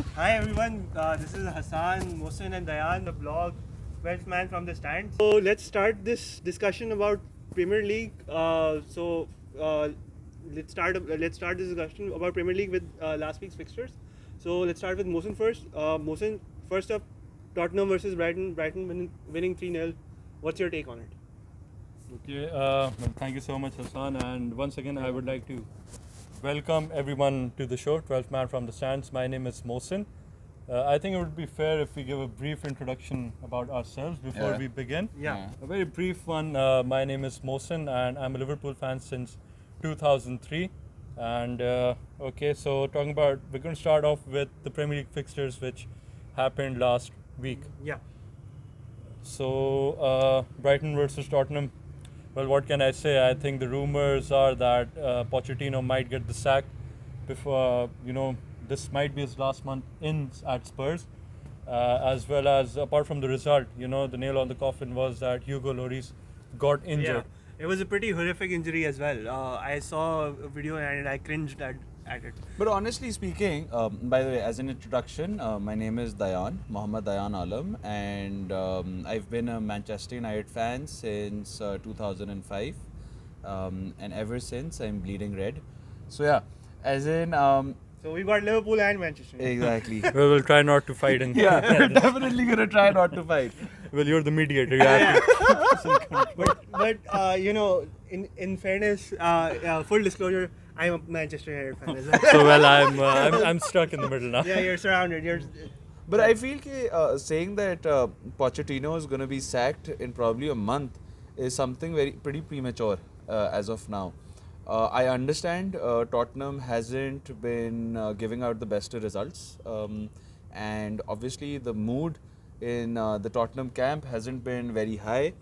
Hi everyone, this is Hassaan, Mohsin and Daiyaan, the blog 12th from the Stands. So let's start this discussion about Premier League. Uh, let's start this discussion about Premier League with last week's fixtures. So let's start with Mohsin first. Mohsin, first up, Tottenham versus Brighton. Brighton winning 3-0. What's your take on it? Okay, thank you so much, Hassaan. And once again, I would like to welcome everyone to the show, 12th Man from the Stands. My name is Mohsin. I think it would be fair if we give a brief introduction about ourselves before we begin. Yeah. A very brief one. My name is Mohsin, and I'm a Liverpool fan since 2003. And so we're going to start off with the Premier League fixtures, which happened last week. Yeah. So, Brighton versus Tottenham. Well, what can I say? I think the rumors are that Pochettino might get the sack before, this might be his last month in at Spurs. As well as, apart from the result, the nail on the coffin was that Hugo Lloris got injured. Yeah. It was a pretty horrific injury as well. I saw a video and I cringed at it. But honestly speaking, by the way, as an introduction, my name is Daiyaan Alam, and I've been a Manchester United fan since 2005, and ever since I'm bleeding red. So yeah, as in So we got Liverpool and Manchester United. exactly. We will try not to fight in. Yeah, definitely gonna try not to fight. Well, you're the mediator. You have to. But in fairness, full disclosure, I'm a Manchester United fan as well. So well, I'm stuck in the middle now. Yeah, you're surrounded. But I feel saying that Pochettino is gonna be sacked in probably a month is something pretty premature as of now. I understand Tottenham hasn't been giving out the best results, and obviously the mood in the Tottenham camp hasn't been very high.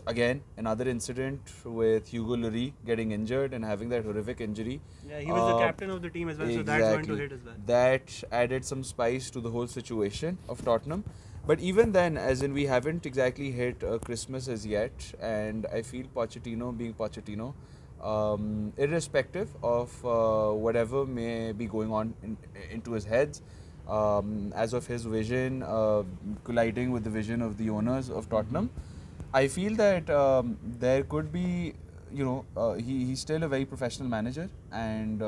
Again, another incident with Hugo Lloris getting injured and having that horrific injury. Yeah, he was the captain of the team as well, so that's going to hit as well. That added some spice to the whole situation of Tottenham. But even then, as in we haven't exactly hit Christmas as yet, and I feel Pochettino being Pochettino, irrespective of whatever may be going on into his heads, as of his vision colliding with the vision of the owners of Tottenham, I feel that there could be, he's still a very professional manager, and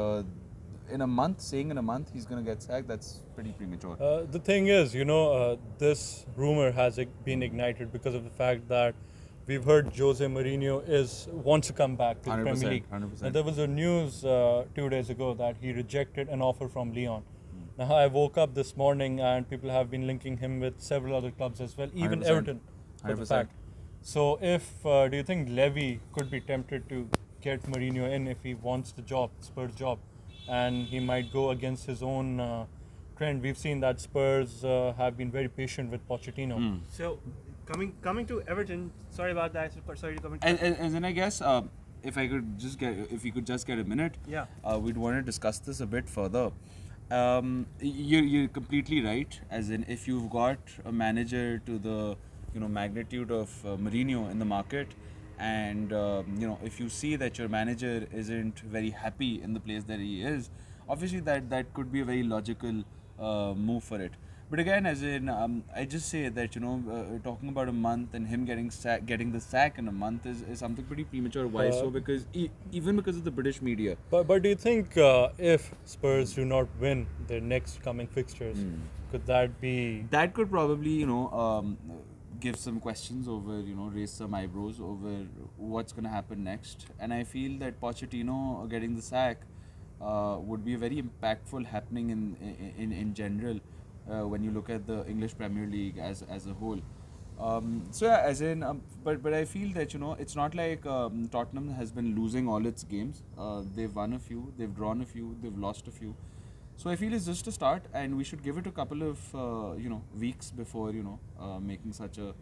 in a month he's going to get sacked, that's pretty premature. The thing is, this rumor has been ignited because of the fact that we've heard Jose Mourinho wants to come back to the Premier League. 100%. And there was a news 2 days ago that he rejected an offer from Lyon. Now, I woke up this morning and people have been linking him with several other clubs as well, even 100%. Everton, for the 100%. fact. So, do you think Levy could be tempted to get Mourinho in if he wants the job, Spurs job, and he might go against his own trend? We've seen that Spurs have been very patient with Pochettino. So coming to Everton, sorry about that. Sorry to comment. And then I guess if we could just get a minute, Yeah. We'd want to discuss this a bit further. You're completely right. As in, if you've got a manager to the magnitude of Mourinho in the market, and if you see that your manager isn't very happy in the place that he is, obviously that could be a very logical move for it. But again, as in, I just say that talking about a month and him getting the sack in a month is something pretty premature. Why so? Because even because of the British media. But do you think if Spurs do not win their next coming fixtures, could that be... That could probably give some questions over, raise some eyebrows over what's going to happen next. And I feel that Pochettino getting the sack would be a very impactful happening in general when you look at the English Premier League as a whole. But I feel that it's not like Tottenham has been losing all its games. They've won a few, they've drawn a few, they've lost a few. So I feel it's just a start, and we should give it a couple of weeks before making such a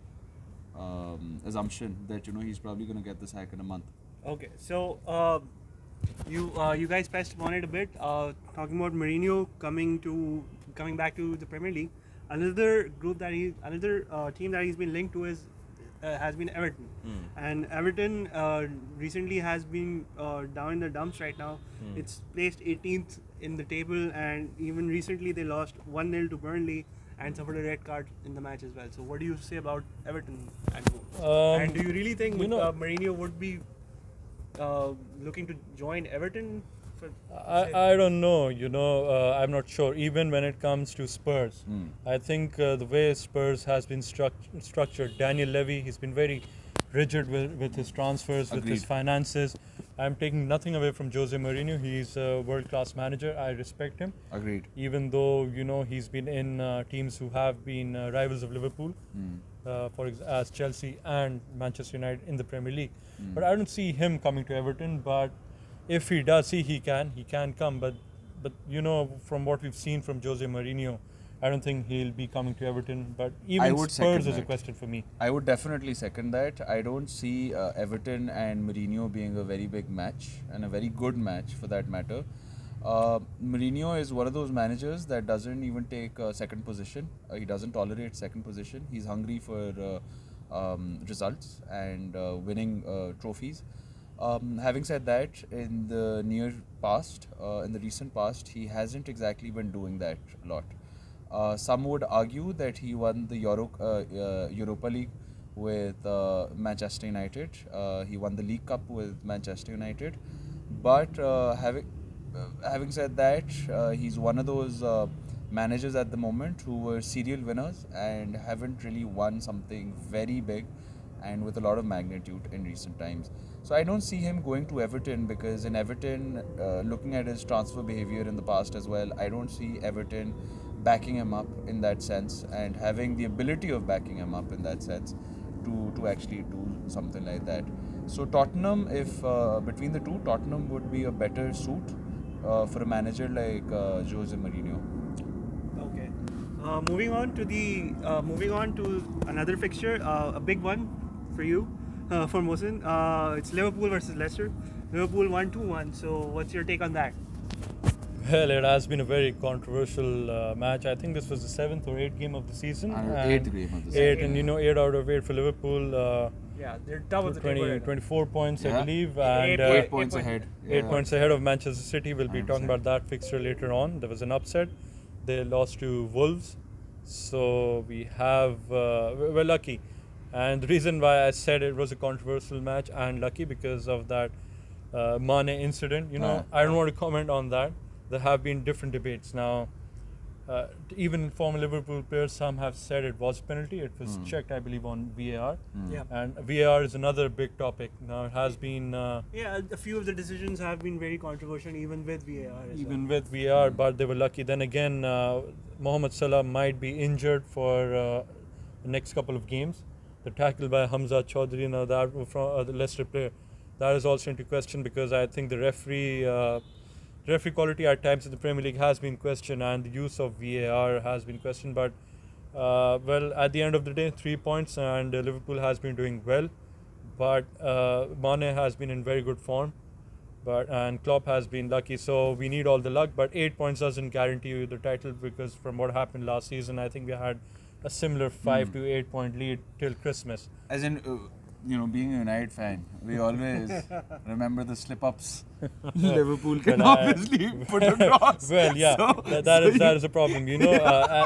assumption that he's probably going to get the sack in a month. Okay, so you guys pressed upon it a bit, talking about Mourinho coming back to the Premier League. Another team that he's been linked to is has been Everton, and Everton recently has been down in the dumps right now. It's placed 18th in the table, and even recently they lost 1-0 to Burnley and suffered a red card in the match as well. So what do you say about Everton at home? And do you really think Mourinho would be looking to join Everton? I don't know, I'm not sure. Even when it comes to Spurs, I think the way Spurs has been structured, Daniel Levy, he's been very rigid with his transfers, with his finances. I'm taking nothing away from Jose Mourinho. He's a world-class manager. I respect him. Agreed. Even though, he's been in teams who have been rivals of Liverpool, as Chelsea and Manchester United in the Premier League. But I don't see him coming to Everton, but if he does, he can come, but from what we've seen from Jose Mourinho, I don't think he'll be coming to Everton. But even Spurs is a question for me. I would definitely second that. I don't see Everton and Mourinho being a very big match, and a very good match for that matter. Mourinho is one of those managers that doesn't even take second position. He doesn't tolerate second position. He's hungry for results and winning trophies. Having said that, in the recent past, he hasn't exactly been doing that a lot. Some would argue that he won the Europa League with Manchester United. He won the League Cup with Manchester United. But having said that, he's one of those managers at the moment who were serial winners and haven't really won something very big and with a lot of magnitude in recent times. So I don't see him going to Everton, because in Everton, looking at his transfer behavior in the past as well, I don't see Everton backing him up in that sense and having the ability of backing him up in that sense to actually do something like that. So Tottenham, if between the two, Tottenham would be a better suit for a manager like Jose Mourinho. Okay. Moving on to another fixture, a big one for you. For Mohsin, it's Liverpool versus Leicester. Liverpool won 2-1. So, what's your take on that? Well, it has been a very controversial match. I think this was the 7th or 8th game of the season. 8th game of the season. 8 out of 8 for Liverpool. They're top of the table. 24 points, I believe. And 8 points ahead. 8 points ahead of Manchester City. We'll be talking about that fixture later on. There was an upset. They lost to Wolves. So, we're lucky. And the reason why I said it was a controversial match and lucky, because of that Mane incident. I don't want to comment on that. There have been different debates. Now, even former Liverpool players, some have said it was a penalty. It was checked, I believe, on VAR. And VAR is another big topic. Now, it has been... a few of the decisions have been very controversial, even with VAR. But they were lucky. Then again, Mohamed Salah might be injured for the next couple of games. The tackle by Hamza Chaudhry, that from the Leicester player, that is also into question, because I think the referee quality at times in the Premier League has been questioned, and the use of VAR has been questioned. But at the end of the day, 3 points, and Liverpool has been doing well. But Mane has been in very good form, and Klopp has been lucky. So we need all the luck. But 8 points doesn't guarantee you the title, because from what happened last season, I think we had a similar 5 to 8 point lead till Christmas. As in, being a United fan, we always remember the slip-ups Liverpool can obviously put across. Well, yeah, so, that is a problem.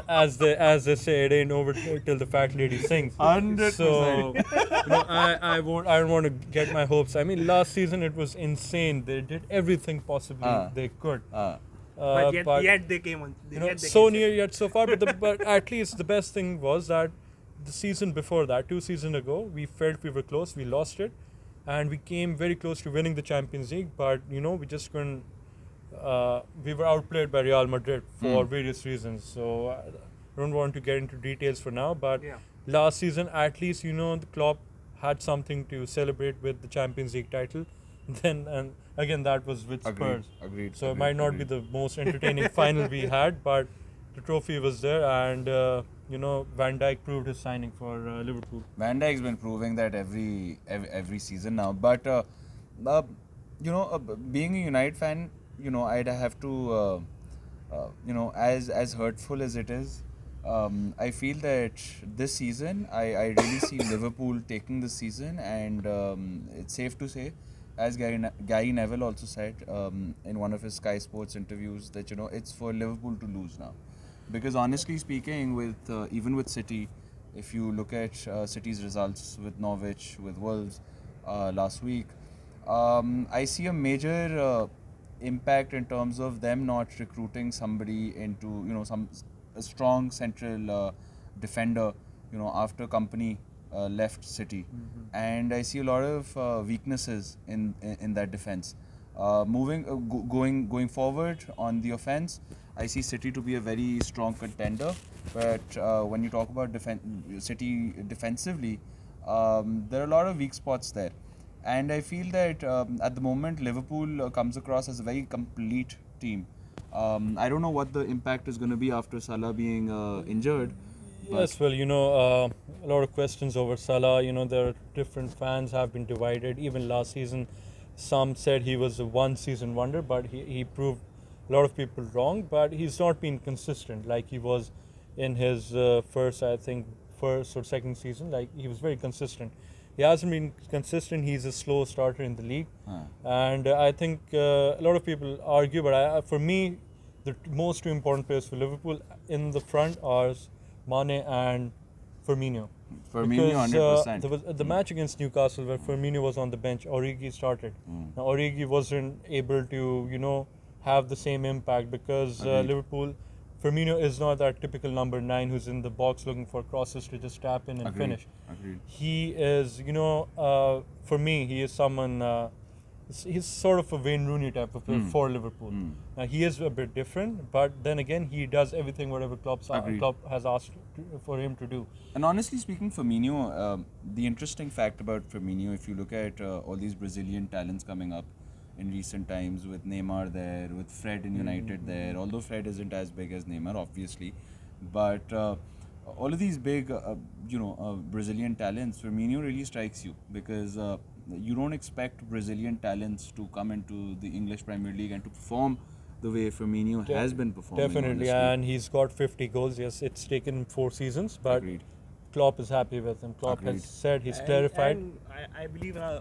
As they say, it ain't over till the fat lady sings. 100%. So, I don't want to get my hopes. I mean, last season it was insane. They did everything possibly they could. But yet they came on. So near yet so far. But at least the best thing was that the season before that, 2 seasons ago, we felt we were close. We lost it, and we came very close to winning the Champions League. But we just couldn't. We were outplayed by Real Madrid for various reasons. So I don't want to get into details for now. But last season, at least the Klopp had something to celebrate with the Champions League title. Then and again, that was with Spurs. Agreed. So it might not be the most entertaining final we had, but the trophy was there, and Van Dijk proved his signing for Liverpool. Van Dijk's been proving that every season now. But being a United fan, I'd have to, as hurtful as it is, I feel that this season, I really see Liverpool taking this season, and it's safe to say, as Gary Neville also said in one of his Sky Sports interviews, that it's for Liverpool to lose now, because honestly speaking, with even with City, if you look at City's results with Norwich, with Wolves last week, I see a major impact in terms of them not recruiting somebody into a strong central defender after Company left City, and I see a lot of weaknesses in that defense. Going forward on the offense, I see City to be a very strong contender, but when you talk about City defensively, there are a lot of weak spots there. And I feel that at the moment Liverpool comes across as a very complete team. I don't know what the impact is going to be after Salah being injured. Yes, well, a lot of questions over Salah. There are different fans have been divided. Even last season, some said he was a one-season wonder, but he proved a lot of people wrong. But he's not been consistent like he was in his first or second season. Like, he was very consistent. He hasn't been consistent. He's a slow starter in the league. And I think a lot of people argue, but for me, the most two important players for Liverpool in the front are Mane and Firmino. Firmino, Because 100%. there was the match against Newcastle where Firmino was on the bench, Origi started. Now Origi wasn't able to, have the same impact because Agreed. Liverpool, Firmino is not that typical number 9 who's in the box looking for crosses to just tap in and Agreed. finish. Agreed. He is, for me, he is someone. He's sort of a Wayne Rooney type of player for Liverpool. Now, he is a bit different, but then again, he does everything whatever Klopp has asked for him to do. And honestly speaking, Firmino, the interesting fact about Firmino, if you look at all these Brazilian talents coming up in recent times, with Neymar there, with Fred in United there, although Fred isn't as big as Neymar, obviously, but all of these big, Brazilian talents, Firmino really strikes you because you don't expect Brazilian talents to come into the English Premier League and to perform the way Firmino has been performing. Definitely, honestly. and he's got 50 goals. Yes, it's taken 4 seasons, but Agreed. Klopp is happy with him. Klopp Agreed. has said, he's clarified. And I believe I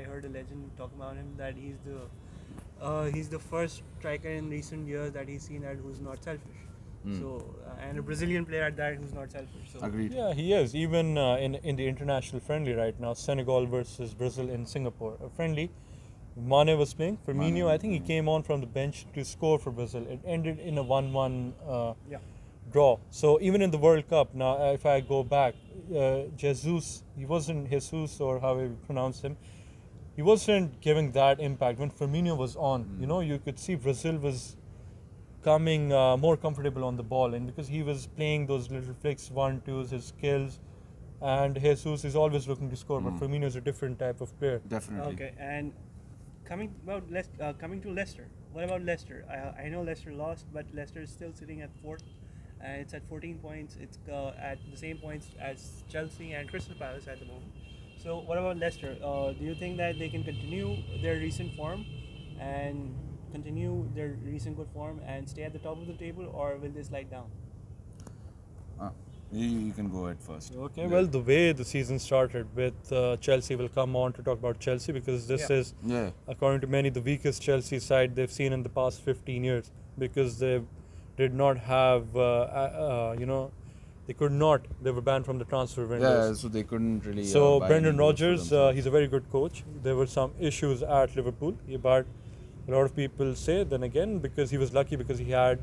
heard a legend talk about him that he's the first striker in recent years that he's seen that who's not selfish. So and a Brazilian player at that who's not selfish. So Agreed. Yeah, he is. Even in the international friendly right now, Senegal versus Brazil in Singapore, a friendly, Mane was playing. Firmino, I think he came on from the bench to score for Brazil. It ended in a 1-1 draw. So even in the World Cup, now if I go back, Jesus or however you pronounce him, he wasn't giving that impact when Firmino was on. You could see Brazil was coming more comfortable on the ball, and because he was playing those little flicks, 1-2s, his skills, and Jesus is always looking to score, but Firmino is a different type of player. Definitely. okay, and coming to Leicester. What about Leicester? I know Leicester lost, but Leicester is still sitting at 4th. It's at 14 points. It's at the same points as Chelsea and Crystal Palace at the moment. So what about Leicester? Do you think that they can continue their recent form and continue their recent good form and stay at the top of the table, or will they slide down? You can go ahead first. Okay, Yeah. well, the way the season started with Chelsea, will come on to talk about Chelsea because this is, according to many, the weakest Chelsea side they've seen in the past 15 years because they did not have, they could not, they were banned from the transfer windows. Yeah, so they couldn't really. So buy Brendan any goals for Rodgers, themselves. he's a very good coach. There were some issues at Liverpool, but a lot of people say, then again, because he was lucky because he had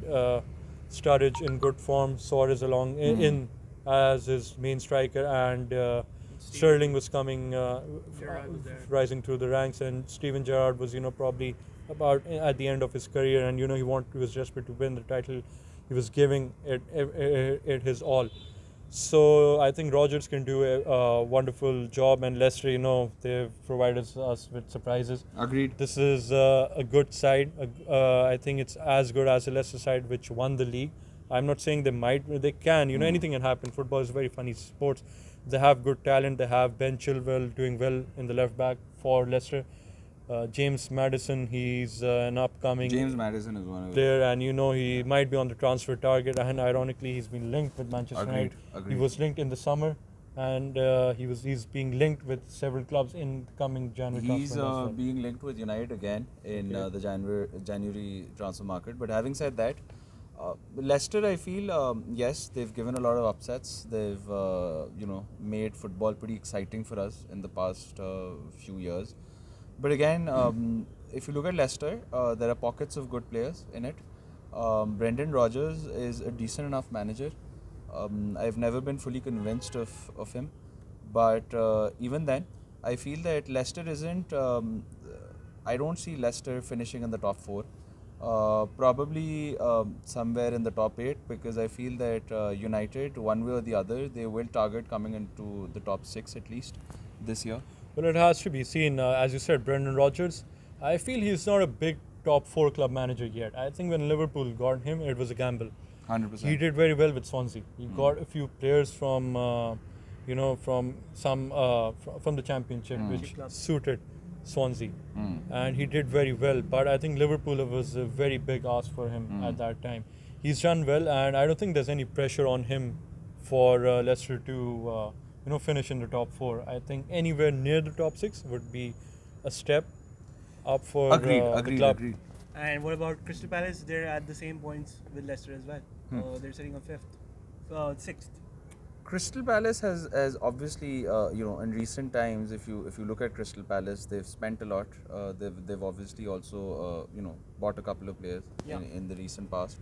Sturridge in good form, Suarez along in as his main striker, and Sterling was coming, Gerrard was there. rising through the ranks, and Steven Gerrard was, probably about at the end of his career, and he was desperate to win the title. He was giving it his all. So I think Rodgers can do a wonderful job, and Leicester, they've provided us with surprises. Agreed. This is a good side. I think it's as good as the Leicester side, which won the league. I'm not saying they can. Anything can happen. Football is a very funny sport. They have good talent. They have Ben Chilwell doing well in the left back for Leicester. James Maddison, he's an upcoming James Maddison is one of player, and he might be on the transfer target. And ironically, he's been linked with Manchester United. Agreed. He was linked in the summer, and he's being linked with several clubs in the coming January He's transfer as well. being linked with United again in the January transfer market. But having said that, Leicester, I feel, yes, they've given a lot of upsets. They've made football pretty exciting for us in the past few years. But again, if you look at Leicester, there are pockets of good players in it. Brendan Rodgers is a decent enough manager. I've never been fully convinced of him. But even then, I feel that Leicester isn't... I don't see Leicester finishing in the top 4. Probably somewhere in the top 8, because I feel that United, one way or the other, they will target coming into the top 6 at least this year. Well, it has to be seen. As you said, Brendan Rodgers, I feel he's not a big top 4 club manager yet. I think when Liverpool got him, it was a gamble. 100%. He did very well with Swansea. He got a few players from from the Championship, which suited Swansea, and he did very well. But I think Liverpool was a very big ask for him at that time. He's done well, and I don't think there's any pressure on him for Leicester to finish in the top 4. I think anywhere near the top 6 would be a step up for the club. Agreed. And what about Crystal Palace? They're at the same points with Leicester as well. They're sitting on 5th, 6th. Crystal Palace has obviously, in recent times, if you look at Crystal Palace, they've spent a lot. They've obviously also, bought a couple of players in the recent past.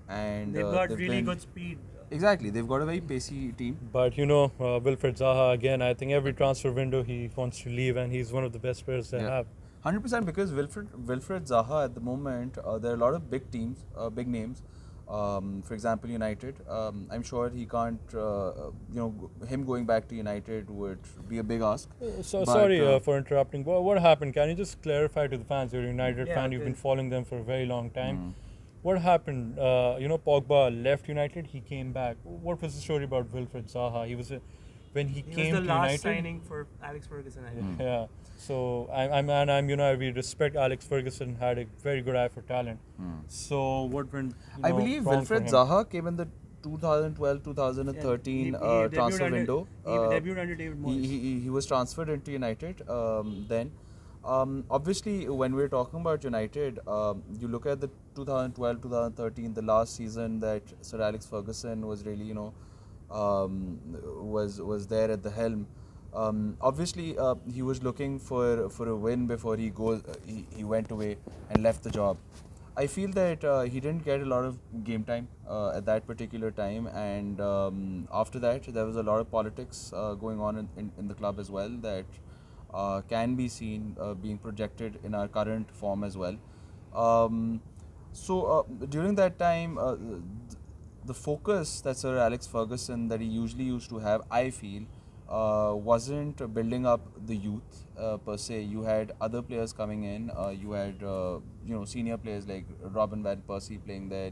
And they've got really good speed. Exactly, they've got a very pacey team. But Wilfred Zaha, again, I think every transfer window he wants to leave, and he's one of the best players they have. 100%, because Wilfred Zaha at the moment, there are a lot of big teams, big names. For example, United. I'm sure he can't, him going back to United would be a big ask. Sorry for interrupting. What happened? Can you just clarify to the fans? You're a United fan. You've been following them for a very long time. What happened? Pogba left United. He came back. What was the story about Wilfred Zaha? He was when he came to was the last United. signing for Alex Ferguson. I think. Yeah. So we respect Alex Ferguson. Had a very good eye for talent. So what went? I believe wrong Wilfred for him? Zaha came in the 2012-2013 he transfer window. He debuted under David Moyes. He was transferred into United then. Obviously, when we're talking about United, you look at the 2012-2013, the last season that Sir Alex Ferguson was really, was there at the helm. Obviously, he was looking for a win before he went away and left the job. I feel that he didn't get a lot of game time at that particular time, and after that, there was a lot of politics going on in the club as well that can be seen being projected in our current form as well. So during that time, the focus that Sir Alex Ferguson that he usually used to have, I feel, wasn't building up the youth per se. You had other players coming in. You had senior players like Robin van Persie playing there.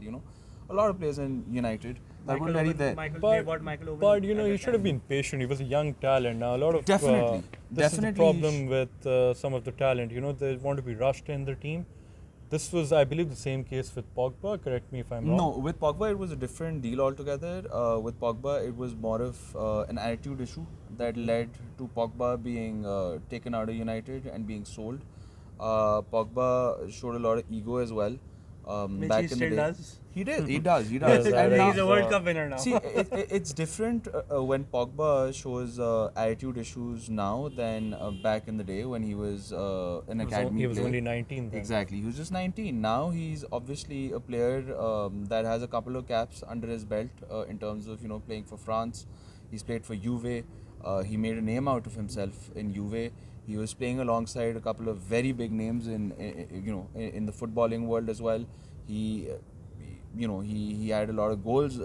A lot of players in United that were already there. But he should have been patient. He was a young talent. Now a lot of definitely this is the problem with some of the talent. They want to be rushed in the team. This was, I believe, the same case with Pogba. Correct me if I'm wrong. No, with Pogba it was a different deal altogether. With Pogba it was more of an attitude issue that led to Pogba being taken out of United and being sold. Pogba showed a lot of ego as well. Which back he in the still day. does. He does. Yes, And now- he's a World Cup winner now. See, it's different when Pogba shows attitude issues now than back in the day when he was an academy He was player. only 19 then. Exactly, he was just 19. Now he's obviously a player that has a couple of caps under his belt in terms of playing for France. He's played for Juve. He made a name out of himself in Juve. He was playing alongside a couple of very big names in the footballing world as well. He had a lot of goals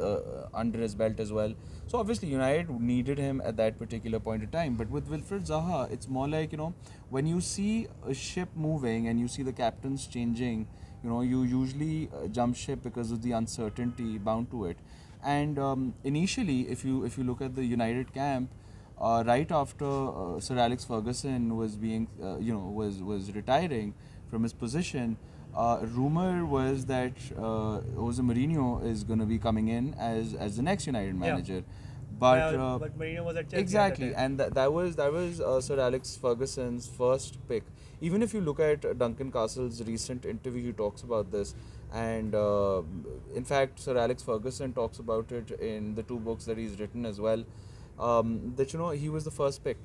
under his belt as well. So obviously United needed him at that particular point in time. But with Wilfred Zaha, it's more like when you see a ship moving and you see the captains changing, you usually jump ship because of the uncertainty bound to it. And initially, if you look at the United camp, right after Sir Alex Ferguson was being, was retiring from his position. Rumor was that Jose Mourinho is going to be coming in as the next United manager. But Mourinho was at Chelsea exactly, at the time. and that was Sir Alex Ferguson's first pick. Even if you look at Duncan Castle's recent interview, he talks about this, and in fact, Sir Alex Ferguson talks about it in the 2 books that he's written as well. That he was the first pick,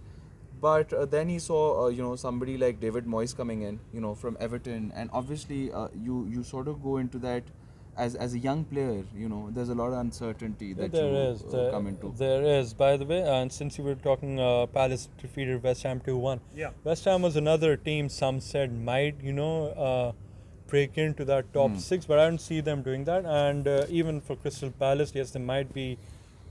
but then he saw somebody like David Moyes coming in, from Everton, and obviously you sort of go into that. As a young player, there's a lot of uncertainty that come into. There is, by the way, and since you were talking, Palace defeated West Ham 2-1. Yeah. West Ham was another team some said might, break into that top 6, but I don't see them doing that. And even for Crystal Palace, yes, they might be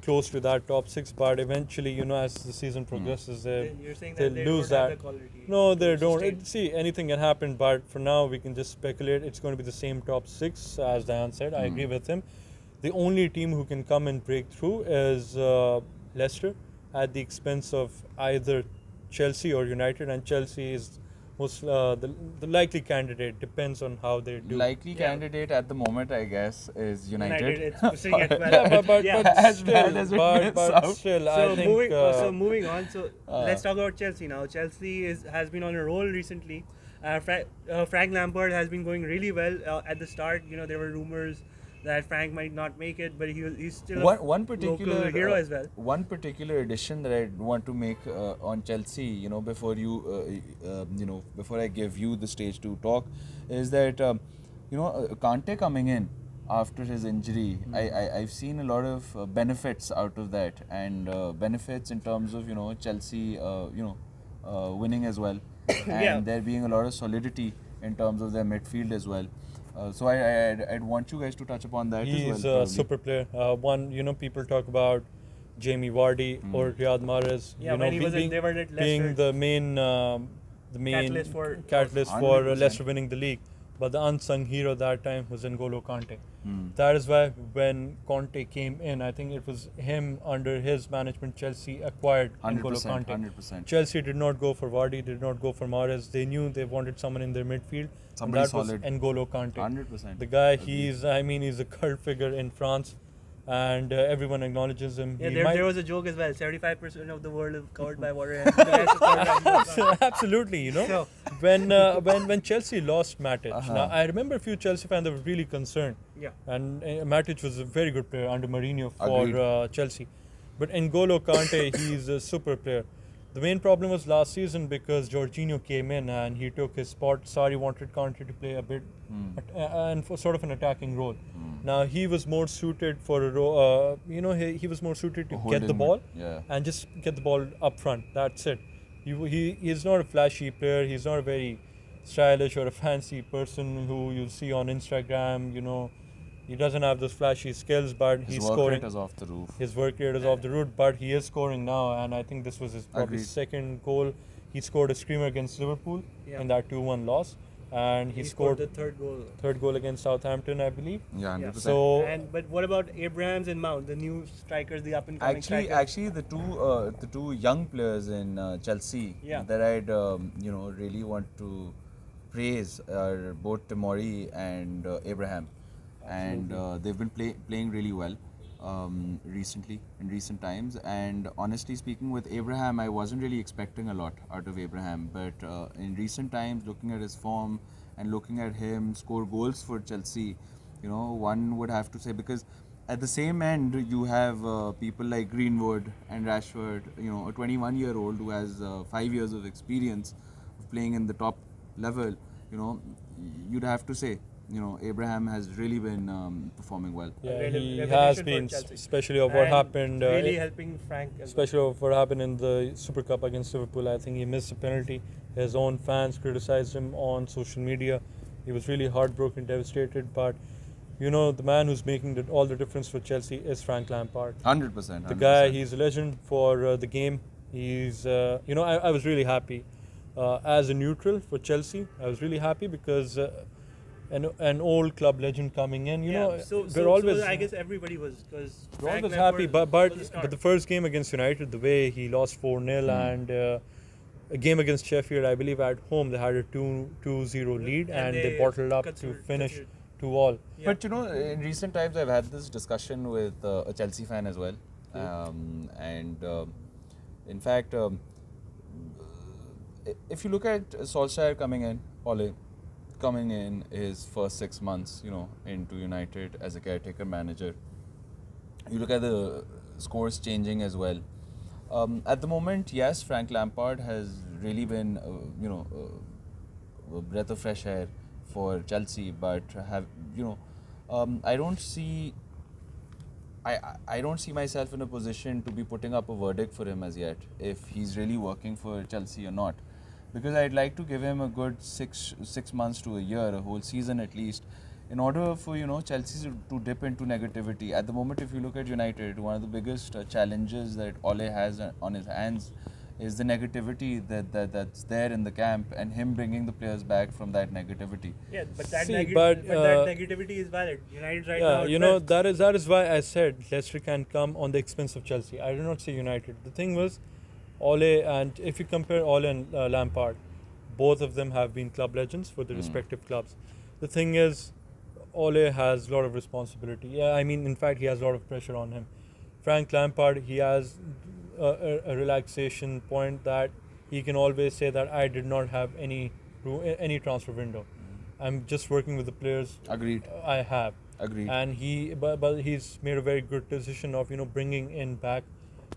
close to that top 6, but eventually, as the season progresses, You're saying they that they lose don't have that. the quality No, they to don't. sustain. See, anything can happen, but for now, we can just speculate. It's going to be the same top 6, as Daiyaan said. I agree with him. The only team who can come and break through is Leicester, at the expense of either Chelsea or United, and Chelsea is most the likely candidate. Depends on how they do. Likely candidate at the moment, I guess, is United. It's pushing it well. Yeah, but As bad still, as it but sounds. still, So I think. moving on. So let's talk about Chelsea now. Chelsea has been on a roll recently. Frank Lampard has been going really well at the start. There were rumors that Frank might not make it, but he's still one particular local hero as well. One particular addition that I want to make on Chelsea, before before I give you the stage to talk, is that Kante coming in after his injury, I've seen a lot of benefits out of that, and benefits in terms of Chelsea winning as well, and there being a lot of solidity in terms of their midfield as well. So I'd want you guys to touch upon that as well. He's a super player. People talk about Jamie Vardy or Riyad Mahrez. Yeah, when he was they were at Leicester. Being the main catalyst for 100%. Leicester winning the league. But the unsung hero that time was N'Golo Kante. That is why when Conte came in, I think it was him under his management, Chelsea acquired N'Golo 100%, Kante. 100%. Chelsea did not go for Vardy, did not go for Mahrez. They knew they wanted someone in their midfield. Somebody and that solid. was N'Golo Kante. 100%. The guy, he's a cult figure in France, and everyone acknowledges him. Yeah, He there was a joke as well. 75% of the world is covered by water. And the rest is covered by Absolutely, So- when Chelsea lost Matic. Now I remember a few Chelsea fans that were really concerned. Yeah. And Matic was a very good player under Mourinho for Agreed. Chelsea, but N'Golo Kante, he's a super player. The main problem was last season because Jorginho came in and he took his spot. Sarri wanted Kante to play a bit and for sort of an attacking role. Now he was more suited for a role. He was more suited to get the Holding ball yeah. and just get the ball up front. That's it. He's not a flashy player. He's not a very stylish or a fancy person who you'll see on Instagram. He doesn't have those flashy skills, but His he's work scoring. rate is off the roof. His work rate is off the roof, but he is scoring now, and I think this was his probably Agreed. second goal. He scored a screamer against Liverpool in that 2-1 loss, and he scored the third goal. third goal against Southampton, I believe. Yeah, 100%. So But what about Abrahams and Mount, the new strikers, the up and coming strikers? Actually, the two young players in Chelsea that I'd really want to praise are both Tomori and Abraham, and they've been playing really well recently in recent times. And honestly speaking, with Abraham, I wasn't really expecting a lot out of Abraham, but in recent times, looking at his form and looking at him score goals for Chelsea, one would have to say, because at the same end you have people like Greenwood and Rashford, a 21-year-old who has 5 years of experience of playing in the top level. You'd have to say Abraham has really been performing well. yeah, he Revelation has for been, Chelsea. especially of what And happened. really helping Frank. Especially of what happened in the Super Cup against Liverpool. I think he missed a penalty. His own fans criticized him on social media. He was really heartbroken, devastated. But the man who's making all the difference for Chelsea is Frank Lampard. 100%. The guy, he's a legend for the game. He's, I was really happy as a neutral for Chelsea. I was really happy because an old club legend coming in. You know, so we're always I guess everybody was, because we're always happy. But the first game against United, the way he lost 4-0 and a game against Sheffield, I believe at home they had a 2-0 lead and they bottled up to finish 2-2. Yeah. But you know, in recent times I've had this discussion with a Chelsea fan as well, in fact, if you look at Solskjaer Ole coming in his first 6 months, you know, into United as a caretaker manager, you look at the scores changing as well. At the moment, yes, Frank Lampard has really been, a breath of fresh air for Chelsea, but I don't see. I don't see myself in a position to be putting up a verdict for him as yet, if he's really working for Chelsea or not, because I'd like to give him a good six months to a year, a whole season at least, in order for Chelsea to dip into negativity. At the moment, if you look at United, one of the biggest challenges that Ole has on his hands is the negativity that's there in the camp, and him bringing the players back from that negativity. Yeah, but that negativity is valid. United right now. Yeah, that is why I said Leicester can come on the expense of Chelsea. I did not say United. The thing was, Ole, and if you compare Ole and Lampard, both of them have been club legends for the respective clubs. The thing is, Ole has a lot of responsibility. Yeah, I mean, in fact, he has a lot of pressure on him. Frank Lampard, he has a relaxation point that he can always say that I did not have any transfer window. I'm just working with the players. Agreed. I have. Agreed. And but he's made a very good decision of bringing in back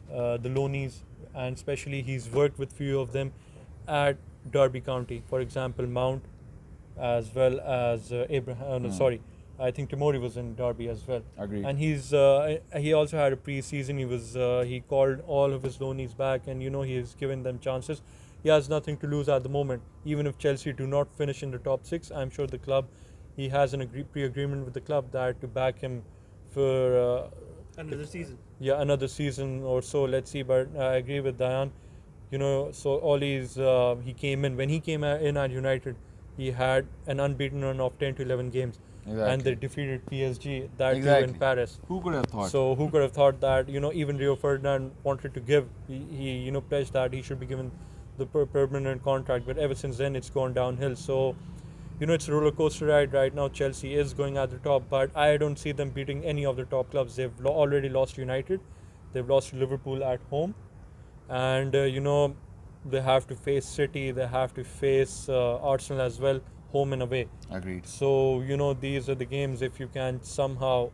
the loanees, and especially he's worked with few of them at Derby County. For example, Mount, as well as Abraham. I think Tomori was in Derby as well. Agreed. And he also had a pre-season. He called all of his loanees back, and he's given them chances. He has nothing to lose at the moment. Even if Chelsea do not finish in the top 6, I'm sure he has an pre-agreement with the club that to back him for another season. Yeah, another season or so. Let's see. But I agree with Daiyaan. So Ole's he came in when he came in at United. He had an unbeaten run of 10 to 11 games. Exactly. And they defeated PSG too in Paris. Who could have thought? So who could have thought that even Rio Ferdinand wanted to give, he pledged that he should be given the permanent contract, but ever since then it's gone downhill. So it's a roller coaster ride right now. Chelsea is going at the top, but I don't see them beating any of the top clubs. They've already lost United, they've lost to Liverpool at home, and they have to face City, they have to face Arsenal as well, home and away. Agreed. So these are the games. If you can somehow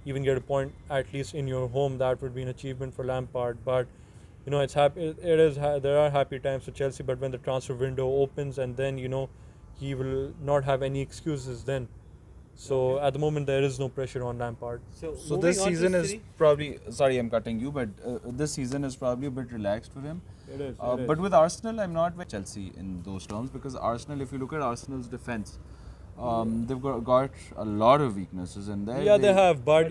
even get a point at least in your home, that would be an achievement for Lampard. But it's happy. There are happy times for Chelsea, but when the transfer window opens, and then he will not have any excuses then. So at the moment there is no pressure on Lampard. So this season is probably, sorry I'm cutting you, but this season is probably a bit relaxed for him. It is. But with Arsenal, I'm not with Chelsea in those terms, because Arsenal, if you look at Arsenal's defense, they've got a lot of weaknesses in there. Yeah, they have, but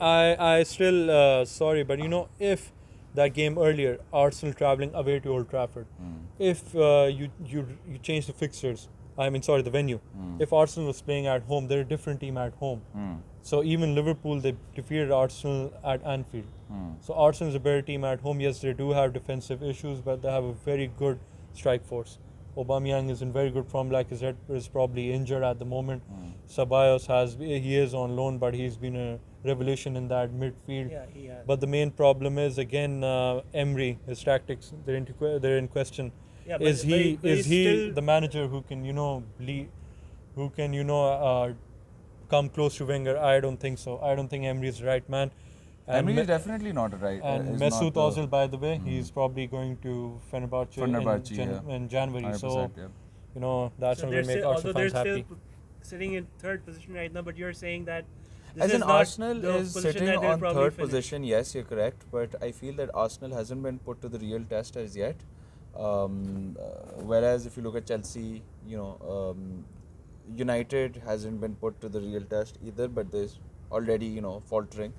I still sorry, but if that game earlier, Arsenal traveling away to Old Trafford, if you change the fixtures, the venue. If Arsenal was playing at home, they're a different team at home. So even Liverpool, they defeated Arsenal at Anfield. So Arsenal is a better team at home. Yes, they do have defensive issues, but they have a very good strike force. Aubameyang is in very good form. Lacazette is probably injured at the moment. Ceballos he is on loan, but he's been a revelation in that midfield. Yeah, he has. But the main problem is again Emery, his tactics. They're in question. Yeah, is he the manager who can come close to Wenger? I don't think so. I don't think Emery is the right man. Emery is definitely not right. And Mesut Ozil, by the way, he's probably going to Fenerbahce in January. So that's not going to make Arsenal fans happy. They're still sitting in third position right now, but you're saying that as in Arsenal is sitting on third position. Yes, you're correct, but I feel that Arsenal hasn't been put to the real test as yet. Whereas if you look at Chelsea, United hasn't been put to the real test either, but they're already faltering.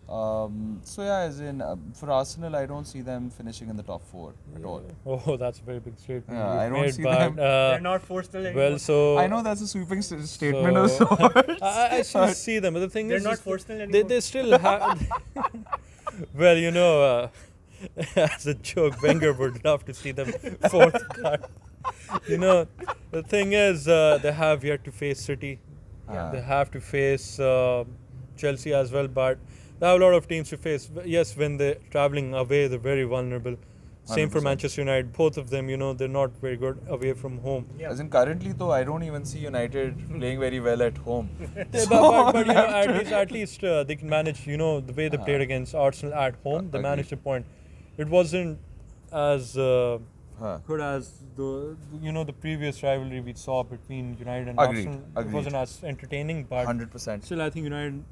So yeah, as in for Arsenal, I don't see them finishing in the top 4 at all. Oh, that's a very big statement. Yeah, you've I don't made, see but, them- They're not forced to anymore. Well, so I know that's a sweeping statement of so- sorts. I still see them, but the thing They're is, not is forced to they anymore. still have. Well, as a joke, Wenger would love to see them fourth card. The thing is, they have yet to face City. Yeah. They have to face Chelsea as well, but they have a lot of teams to face. Yes, when they're traveling away, they're very vulnerable. Same for 100%. Manchester United. Both of them, they're not very good away from home. Yeah. As in currently though, I don't even see United playing very well at home. But at least they can manage. The way they played against Arsenal at home, they Agreed. managed a point. It wasn't as Huh. good as the previous rivalry we saw between United and Agreed, Arsenal. It agreed. wasn't as entertaining, but 100%. still, I think United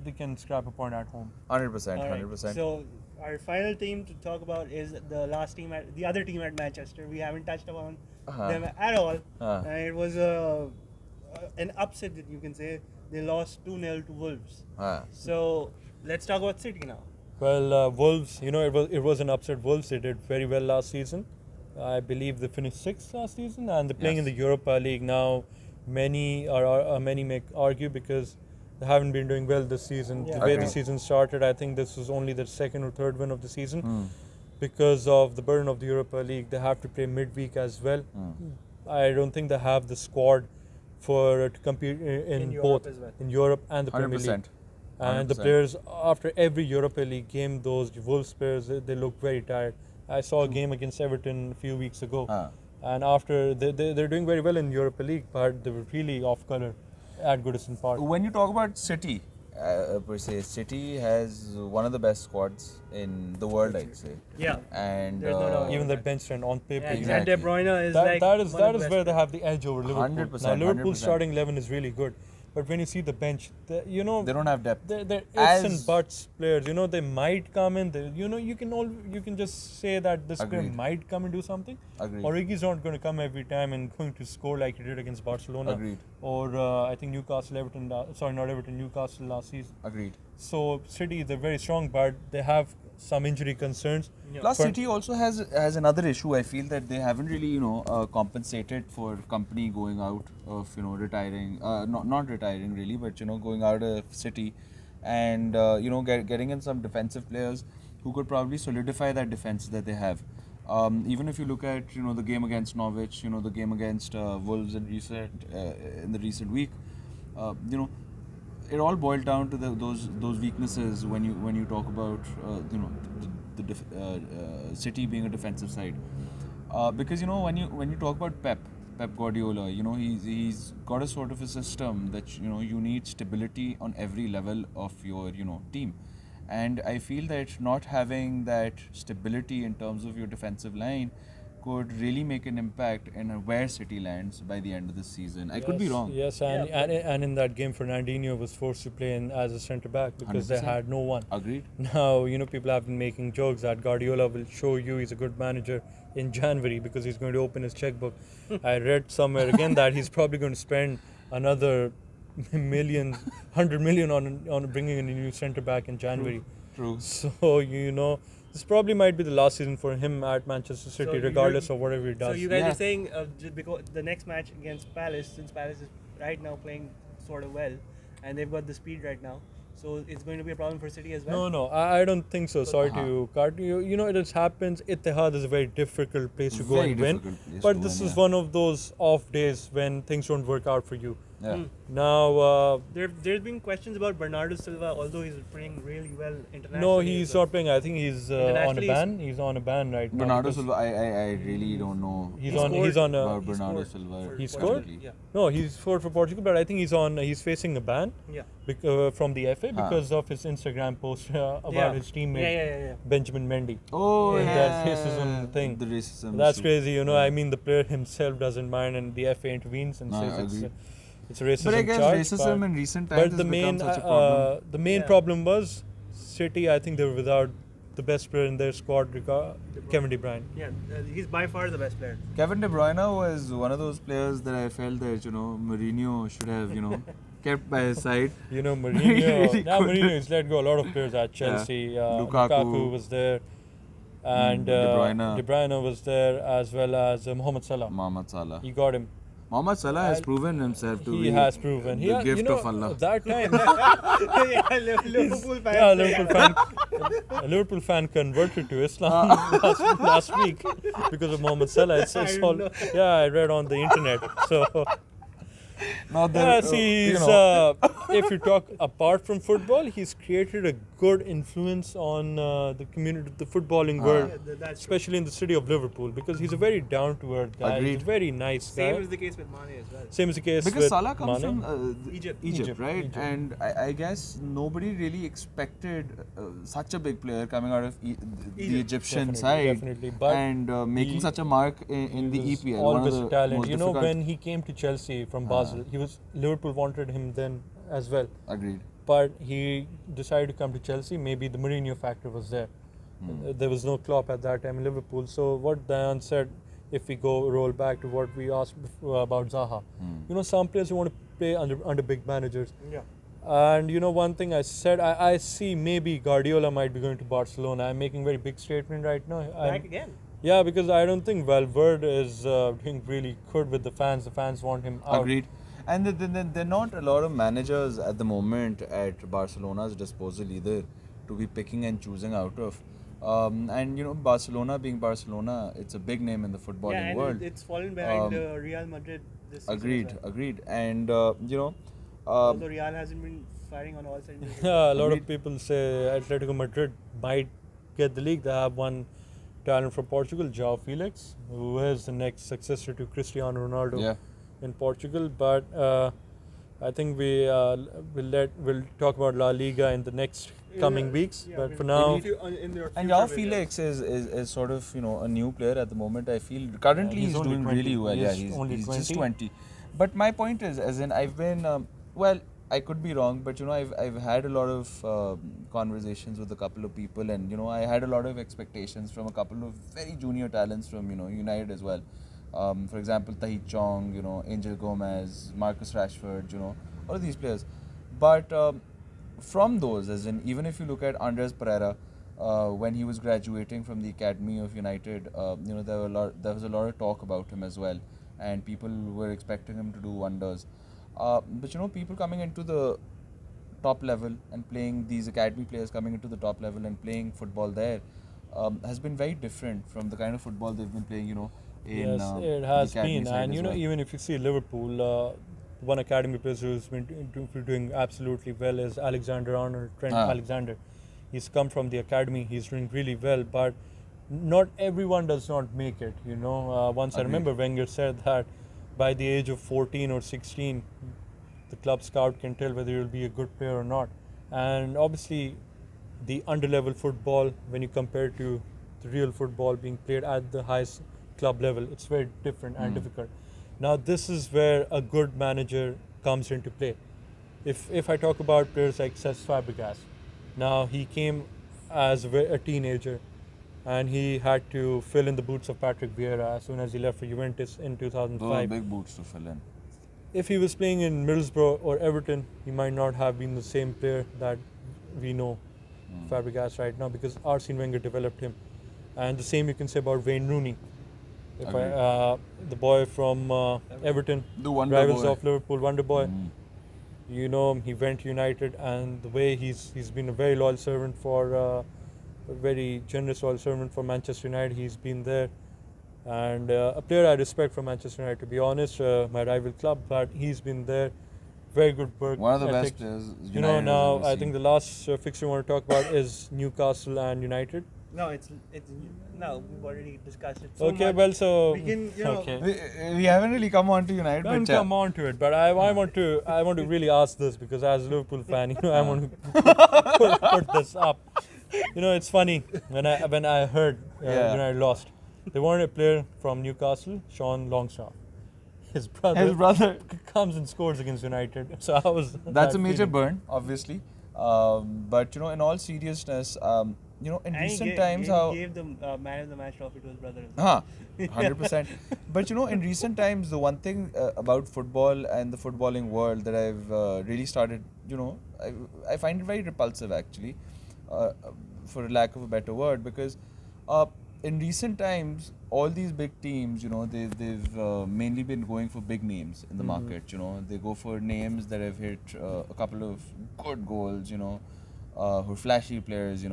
they can scrap a point at home. 100%. All right, 100%. So our final team to talk about is the other team at Manchester. We haven't touched upon them at all. And it was an upset that you can say. They lost 2-0 to Wolves. So let's talk about City now. Well, Wolves, it was an upset. Wolves, they did very well last season. I believe they finished 6th last season, and they're playing in the Europa League now. Many may argue because they haven't been doing well this season. Yeah. The way the Agreed. season started, I think this was only their second or third win of the season. Because of the burden of the Europa League, they have to play midweek as well. I don't think they have the squad to compete in Europe both as well. in Europe and the Premier 100%. League. And the 100%. players, after every Europa League game, those Wolves players, they look very tired. I saw a game against Everton a few weeks ago, and after they're doing very well in Europa League, but they were really off color at Goodison Park. When you talk about City, per se, City has one of the best squads in the world, I'd say. Yeah. And There's no doubt. Even their bench strength on paper. Yeah, Exactly. and De Bruyne is That like is one of the where best they have the edge over Liverpool. 100%, Now Liverpool's 100%. starting 11 is really good, but when you see the bench, they don't have depth. They're As- ifs and buts players. They might come in. You can just say that this player Agreed. might come and do something. Agreed. Origi's not going to come every time and going to score like he did against Barcelona. Agreed. Or I think Newcastle last season. Agreed. So City, they're very strong, but they have some injury concerns. Yeah. Plus, For- City also has another issue. I feel that they haven't really, compensated for company going out of, retiring. Not retiring really, but going out of City, and getting in some defensive players who could probably solidify that defense that they have. Even if you look at the game against Norwich, the game against Wolves in the recent week, it all boiled down to those weaknesses when you talk about City being a defensive side, because when you talk about Pep Guardiola, he's got a sort of a system that you need stability on every level of your team, and I feel that not having that stability in terms of your defensive line could really make an impact in where City lands by the end of the season. I could be wrong. Yes, and in that game, Fernandinho was forced to play as a centre back because they 100%. had no one. Agreed. Now, people have been making jokes that Guardiola will show you he's a good manager in January because he's going to open his checkbook. I read somewhere again that he's probably going to spend another 100 million on bringing in a new centre back in January. True. So, this probably might be the last season for him at Manchester City, So regardless of whatever he does. So you guys Yeah. are saying because the next match against Palace, since Palace is right now playing sort of well, and they've got the speed right now, so it's going to be a problem for City as well. No, I don't think so. Sorry to cut you. It just happens. Etihad is a very difficult place to go Very and win. difficult place But to this win, is yeah. one of those off days when things don't work out for you. Yeah. Now, There's been questions about Bernardo Silva, although he's playing really well internationally. no, he's as well. not playing. I think he's on a Internationally, ban. He's on a ban right now. Bernardo because Silva, I really don't know He's He on. scored He's on a. about he Bernardo scored Silva. for He Portugal. scored? Yeah. No, he's scored for Portugal, but I think he's facing a ban Yeah. from the FA because of his Instagram post about Yeah. his teammate Yeah. Benjamin Mendy. Oh, Yeah, yeah. that racism thing. The racism. That's issue. crazy, Yeah. I mean, the player himself doesn't mind, and the FA intervenes and No, I says agree. it's a racism But I guess charge. racism in recent but times the has main, become such a problem. the main Yeah. problem was City. I think they were without the best player in their squad, Kevin De Bruyne. Yeah, he's by far the best player. Kevin De Bruyne was one of those players that I felt that Mourinho should have kept by his side. You know, He Mourinho. really Now couldn't. Mourinho has let go a lot of players at Chelsea. Lukaku was there, and De Bruyne was there, as well as Mohamed Salah. Mohamed Salah. He got him. Mohamed Salah has proven himself to be He has proven. the gift of Allah. That time, Yeah, Liverpool fans. yeah, a Liverpool fan converted to Islam last week because of Mohamed Salah. I read on the internet. So. Not Yeah, that, see, you know. if you talk apart from football, he's created a good influence on the community, the footballing world, That's true. especially in the city of Liverpool, because he's a very down-to-earth guy. Agreed. He's a very nice guy. Same is the case with Mane as well. Same is the case Because with Salah comes Mane. from Egypt, right? Egypt. And I guess nobody really expected such a big player coming out of the Egyptian side Definitely. But and making he- such a mark in the he was EPL. always One of a the talent. most You know, difficult. when he came to Chelsea from Basel, Liverpool wanted him then as well. Agreed. But he decided to come to Chelsea. Maybe the Mourinho factor was there. There was no Klopp at that time in Liverpool. So what Daiyaan said, if we roll back to what we asked before about Zaha, you know, some players who want to play under big managers. Yeah. And you know, one thing I said, I see maybe Guardiola might be going to Barcelona. I'm making a very big statement right now. Back again. Yeah, because I don't think Valverde is doing really good with the fans. The fans want him out. Agreed. And there are not a lot of managers at the moment at Barcelona's disposal either to be picking and choosing out of. And you know, Barcelona being Barcelona, it's a big name in the footballing Yeah, and world. it's fallen behind Real Madrid this season. Agreed, as well. agreed. And you know, Although Real hasn't been firing on all cylinders. Yeah, a lot Agreed. of people say Atletico Madrid might get the league. They have one talent from Portugal, João Felix, who is the next successor to Cristiano Ronaldo in Portugal. But I think we'll talk about La Liga in the next coming weeks. Yeah, But we'll for now, leave you in your and future João videos. Felix is sort of, you know, a new player at the moment. I feel currently he's he's only doing 20. really well. He's only he's just 20. 20. But my point is, as in, I've been well, I could be wrong, but you know, I've had a lot of conversations with a couple of people, and you know, I had a lot of expectations from a couple of very junior talents from, you know, United as well. For example, Tahith Chong, you know, Angel Gomez, Marcus Rashford, you know, all of these players. But from those, as in, even if you look at Andres Pereira, when he was graduating from the academy of United, you know, there was a lot of talk about him as well, and people were expecting him to do wonders. But you know, people coming into the top level and playing, these academy players coming into the top level and playing football there, has been very different from the kind of football they've been playing, you know, in yes, it has the academy been. side And as you know, well. even if you see Liverpool, one academy player who's been doing absolutely well is Alexander-Arnold, Trent Alexander. He's come from the academy. He's doing really well, but not everyone does not make it. You know, once I remember Wenger said that by the age of 14 or 16, the club scout can tell whether you'll be a good player or not. And obviously, the under-level football, when you compare to the real football being played at the highest club level, it's very different and difficult. Now, this is where a good manager comes into play. If I talk about players like Cesc Fabregas, now he came as a teenager, and he had to fill in the boots of Patrick Vieira as soon as he left for Juventus in 2005. Those are big boots to fill in. If he was playing in Middlesbrough or Everton, he might not have been the same player that we know Fabregas right now, because Arsene Wenger developed him. And the same you can say about Wayne Rooney. The boy from Everton, The wonder rivals boy. of Liverpool, Wonder Boy. You know, he went to United, and the way he's been a very loyal servant for, a very generous loyal servant for Manchester United. He's been there. And a player I respect from Manchester United, to be honest, my rival club, but he's been there. Very good work. One of the ethic. best players. You know, now I think the last fixture we want to talk about is Newcastle and United. No, it's no. We've already discussed it. Okay, much. well, so We can, you know, okay. we haven't really come on to United, Don't but come on to it, but I want to really ask this, because as a Liverpool fan, you know, I want to put this up. You know, it's funny when I heard United lost. They wanted a player from Newcastle, Sean Longstaff. His brother comes and scores against United. So I was. that's a major burn, obviously. But you know, in all seriousness, in And recent he times how gave the man of the match trophy to his brother as well. 100%. But in recent times, the one thing about football and the footballing world that I've really started, I find it very repulsive actually, uh, for lack of a better word, because uh, in recent times, all these big teams, they've mainly been going for big names in the market. They go for names that have hit a couple of good goals, who are flashy players,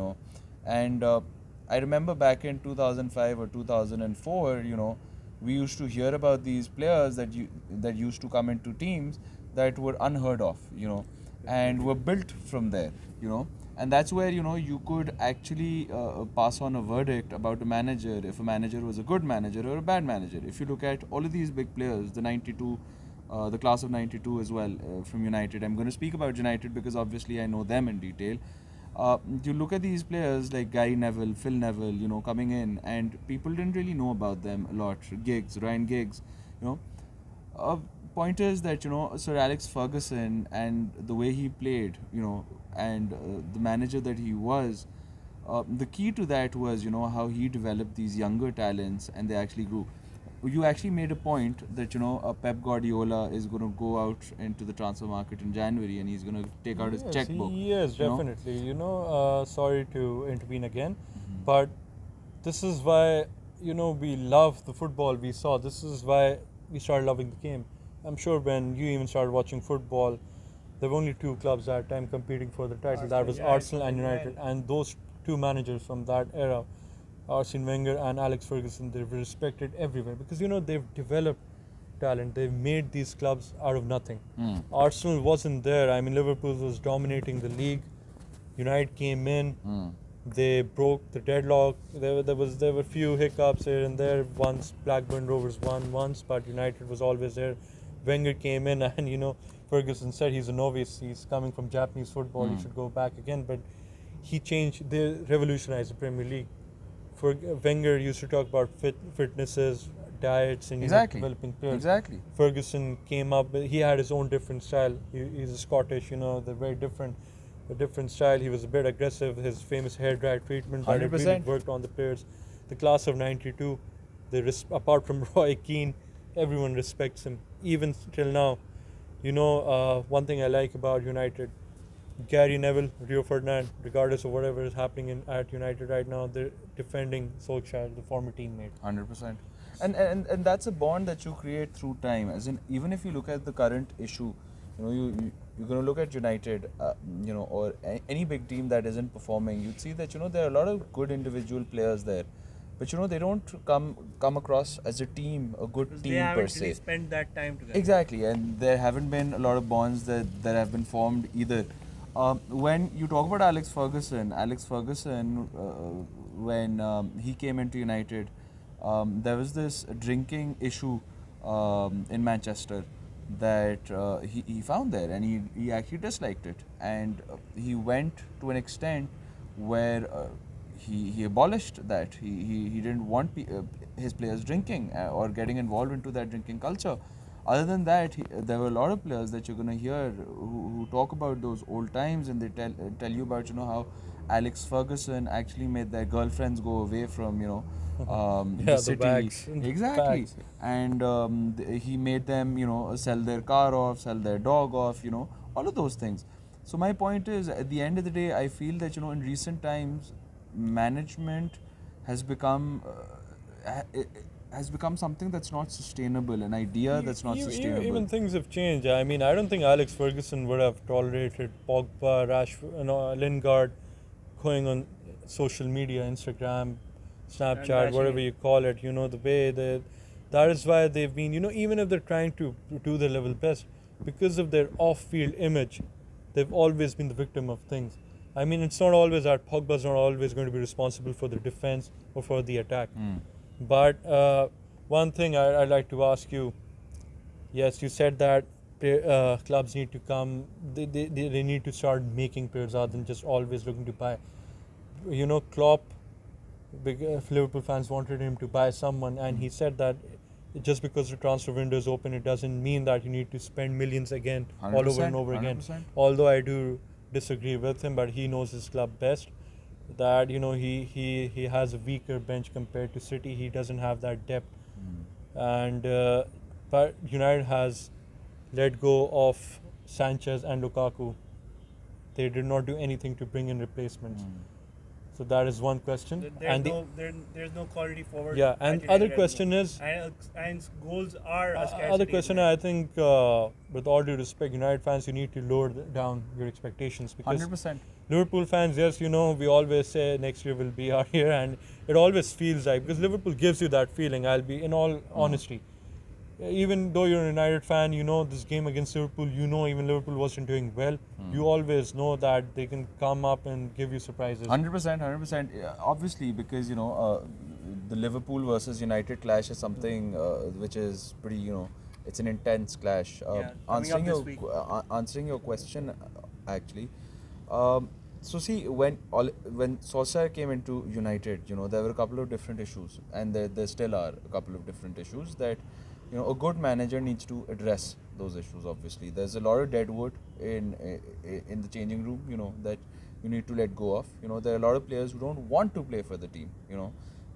and I remember back in 2005 or 2004, we used to hear about these players that used to come into teams that were unheard of, and were built from there, and that's where you could actually pass on a verdict about a manager, if a manager was a good manager or a bad manager. If you look at all of these big players, the 92, the class of 92 as well, from United. I'm going to speak about United because obviously I know them in detail. You look at these players like Gary Neville, Phil Neville, coming in, and people didn't really know about them a lot. Ryan Giggs, you know. Point is that Sir Alex Ferguson and the way he played, and the manager that he was, the key to that was how he developed these younger talents and they actually grew. You actually made a point that Pep Guardiola is going to go out into the transfer market in January and he's going to take out his checkbook. Yes, you know. definitely. Sorry to intervene again, but this is why we love the football we saw. This is why we started loving the game. I'm sure when you even started watching football, there were only two clubs at that time competing for the title. That was Arsenal and United, and those two managers from that era, Arsene Wenger and Alex Ferguson, they were respected everywhere because they've developed talent. They've made these clubs out of nothing. Arsenal wasn't there. I mean, Liverpool was dominating the league. United came in. They broke the deadlock. There were few hiccups here and there. Once Blackburn Rovers won once, but United was always there. Wenger came in and Ferguson said he's a novice. He's coming from Japanese football. He should go back again. But he changed. They revolutionized the Premier League. Wenger used to talk about fitnesses, diets, and developing players. Exactly. Ferguson came up. He had his own different style. He's a Scottish. They're very different. A different style. He was a bit aggressive. His famous hair dry treatment, but it really worked on the players. The class of '92, apart from Roy Keane, everyone respects him. Even till now, one thing I like about United, Gary Neville, Rio Ferdinand, regardless of whatever is happening at United right now, they're defending Solskjaer, the former teammate. 100%. And that's a bond that you create through time. As in, even if you look at the current issue, you're going to look at United, or any big team that isn't performing, you'd see that, there are a lot of good individual players there. But, they don't come across as a team, a good team per se. They haven't spent that time together. Exactly, and there haven't been a lot of bonds that have been formed either. When you talk about Alex Ferguson, when he came into United, there was this drinking issue in Manchester that he found there, and he actually disliked it, and he went to an extent where he abolished that. He didn't want his players drinking or getting involved into that drinking culture. Other than that, there were a lot of players that you're going to hear who talk about those old times, and they tell you about how Alex Ferguson actually made their girlfriends go away from the city. Bags. Exactly. Bags. And he made them sell their car off, sell their dog off, all of those things. So my point is, at the end of the day, I feel that in recent times, management has become something that's not sustainable, an idea that's not sustainable. Even things have changed. I mean, I don't think Alex Ferguson would have tolerated Pogba, Rashford, Lingard going on social media, Instagram, Snapchat, whatever you call it. The way that is why they've been, even if they're trying to do their level best, because of their off-field image, they've always been the victim of things. I mean, it's not always that Pogba's not always going to be responsible for the defense or for the attack. But one thing I'd like to ask you, yes, you said that clubs need to come, they need to start making players rather than just always looking to buy. Klopp, Liverpool fans wanted him to buy someone, and he said that just because the transfer window is open, it doesn't mean that you need to spend millions again, all over and over again. 100%. Although I do disagree with him, but he knows his club best. that he has a weaker bench compared to City. He doesn't have that depth, and but United has let go of Sanchez and Lukaku. They did not do anything to bring in replacements. So that is one question. There's no quality forward. Yeah, and other question is, and goals are a scarcity. other question, I think, with all due respect, United fans, you need to lower down your expectations, because 100%. Liverpool fans, yes, we always say next year will be our year, and it always feels like, because Liverpool gives you that feeling. I'll be in all honesty. Even though you're a United fan, this game against Liverpool, even Liverpool wasn't doing well. You always know that they can come up and give you surprises. 100%, 100%. Obviously, because the Liverpool versus United clash is something which is pretty, it's an intense clash. Answering your question, actually. So see, when Solskjaer came into United, there were a couple of different issues, and there still are a couple of different issues that a good manager needs to address those issues. Obviously, there's a lot of deadwood in the changing room, that you need to let go of. There are a lot of players who don't want to play for the team.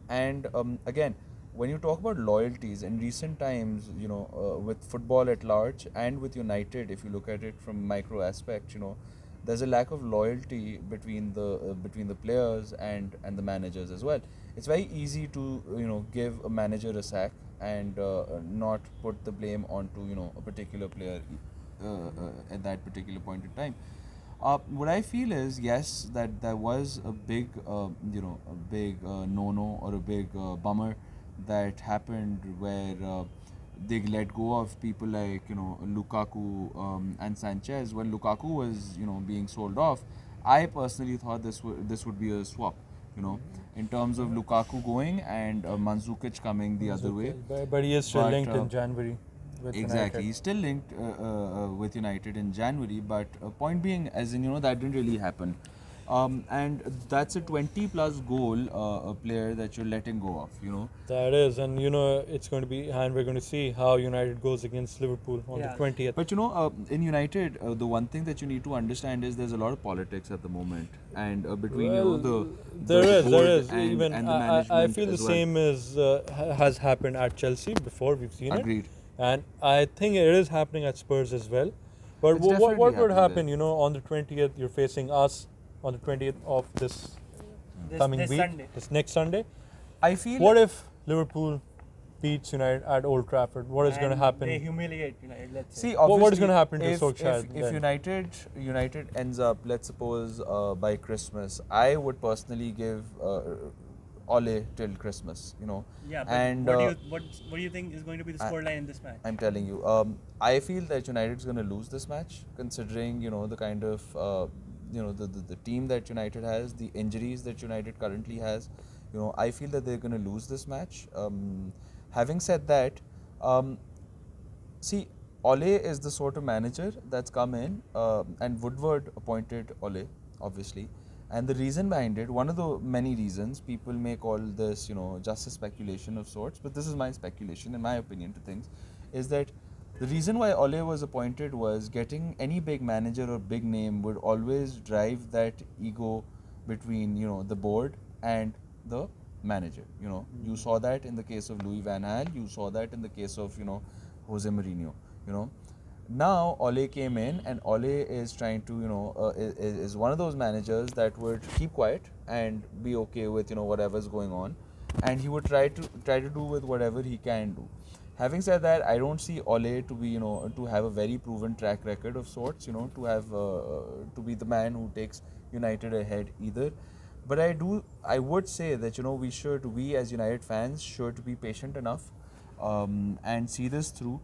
And again, when you talk about loyalties in recent times, with football at large and with United, if you look at it from micro aspect, there's a lack of loyalty between the players and the managers as well. It's very easy to give a manager a sack and not put the blame onto a particular player at that particular point in time. What I feel is, yes, that there was a big no-no or a big bummer that happened where they let go of people like Lukaku and Sanchez. When Lukaku was being sold off, I personally thought this would be a swap. In terms of Lukaku going and Mandzukic coming the other way. But he is still linked in January with exactly, United. He's still linked with United in January, but point being, as in, that didn't really happen. And that's a 20-plus goal player that you're letting go of, That is, and it's going to be, and we're going to see how United goes against Liverpool on the 20th. But in United, the one thing that you need to understand is there's a lot of politics at the moment, and between there is. And, even and the management I feel the as well. same has happened at Chelsea before. We've seen Agreed. it, and I think it is happening at Spurs as well. But It's what definitely would happening happen? On the 20th, you're facing us on the 20th of this coming week, Sunday. this next Sunday. I feel. What if Liverpool beats United at Old Trafford? What is going to happen? They humiliate United. Let's say. See, what is going to happen to if, Solskjaer if then? United ends up, let's suppose, by Christmas, I would personally give Ole till Christmas. Yeah, but and what do you think is going to be the scoreline in this match? I'm telling you, I feel that United is going to lose this match, considering the kind of the team that United has, the injuries that United currently has. I feel that they're going to lose this match. Having said that, see, Ole is the sort of manager that's come in, and Woodward appointed Ole, obviously. And the reason behind it, one of the many reasons, people may call this, just a speculation of sorts, but this is my speculation, in my opinion, to things, is that the reason why Ole was appointed was getting any big manager or big name would always drive that ego between, the board and the manager. You saw that in the case of Louis van Gaal, you saw that in the case of, Jose Mourinho, Now Ole came in, and Ole is trying to, is one of those managers that would keep quiet and be okay with, whatever's going on, and he would try to do with whatever he can do. Having said that, I don't see Ole to be, to have a very proven track record of sorts, to have to be the man who takes United ahead either. But I would say that we as United fans should be patient enough and see this through.